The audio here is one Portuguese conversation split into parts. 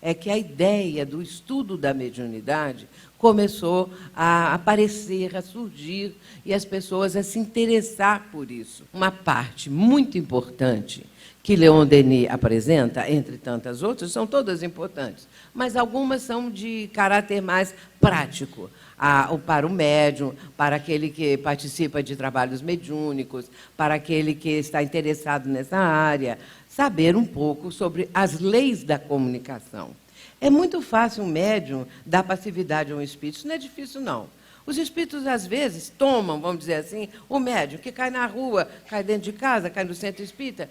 é que a ideia do estudo da mediunidade começou a aparecer, a surgir, e as pessoas a se interessar por isso. Uma parte muito importante que Leon Denis apresenta, entre tantas outras, são todas importantes, mas algumas são de caráter mais prático, para o médium, para aquele que participa de trabalhos mediúnicos, para aquele que está interessado nessa área, saber um pouco sobre as leis da comunicação. É muito fácil um médium dar passividade a um espírito, isso não é difícil, não. Os espíritos, às vezes, tomam, vamos dizer assim, o médium que cai na rua, cai dentro de casa, cai no centro espírita,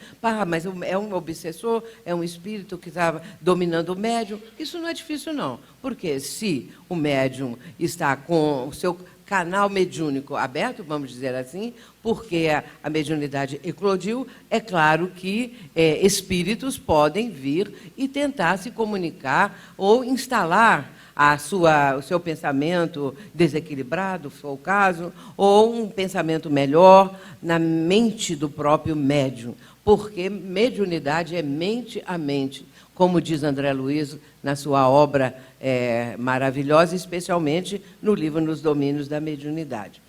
mas é um obsessor, é um espírito que está dominando o médium. Isso não é difícil, não. Porque se o médium está com o seu canal mediúnico aberto, vamos dizer assim, porque a mediunidade eclodiu, é claro que espíritos podem vir e tentar se comunicar ou instalar o seu pensamento desequilibrado, se for o caso, ou um pensamento melhor na mente do próprio médium, porque mediunidade é mente a mente, como diz André Luiz na sua obra maravilhosa, especialmente no livro Nos Domínios da Mediunidade.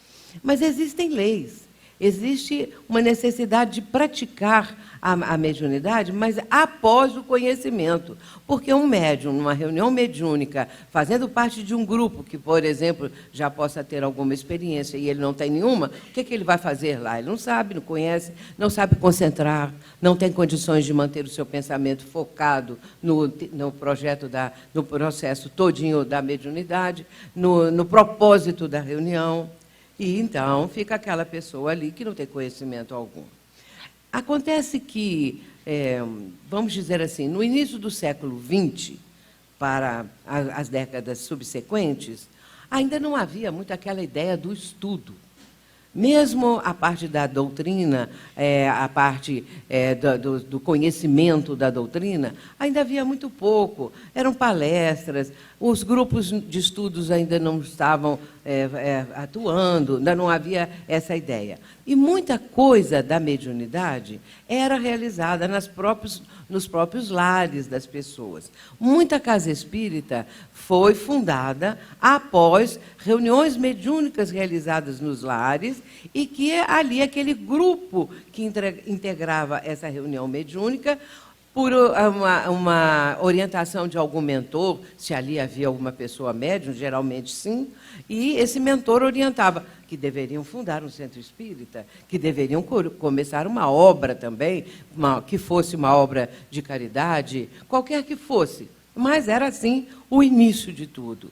Mas existem leis, existe uma necessidade de praticar a mediunidade, mas após o conhecimento. Porque um médium, numa reunião mediúnica, fazendo parte de um grupo que, por exemplo, já possa ter alguma experiência e ele não tem nenhuma, o que ele vai fazer lá? Ele não sabe, não conhece, não sabe concentrar, não tem condições de manter o seu pensamento focado no processo todinho da mediunidade, no propósito da reunião. E, então, fica aquela pessoa ali que não tem conhecimento algum. Acontece que, vamos dizer assim, no início do século XX, para as décadas subsequentes, ainda não havia muito aquela ideia do estudo. Mesmo a parte da doutrina, a parte do conhecimento da doutrina, ainda havia muito pouco. Eram palestras, os grupos de estudos ainda não estavam atuando, ainda não havia essa ideia. E muita coisa da mediunidade era realizada nos próprios lares das pessoas. Muita casa espírita foi fundada após reuniões mediúnicas realizadas nos lares e que ali aquele grupo que integrava essa reunião mediúnica, por uma orientação de algum mentor, se ali havia alguma pessoa médium, geralmente sim, e esse mentor orientava que deveriam fundar um centro espírita, que deveriam começar uma obra também, que fosse uma obra de caridade, qualquer que fosse. Mas era, assim, o início de tudo.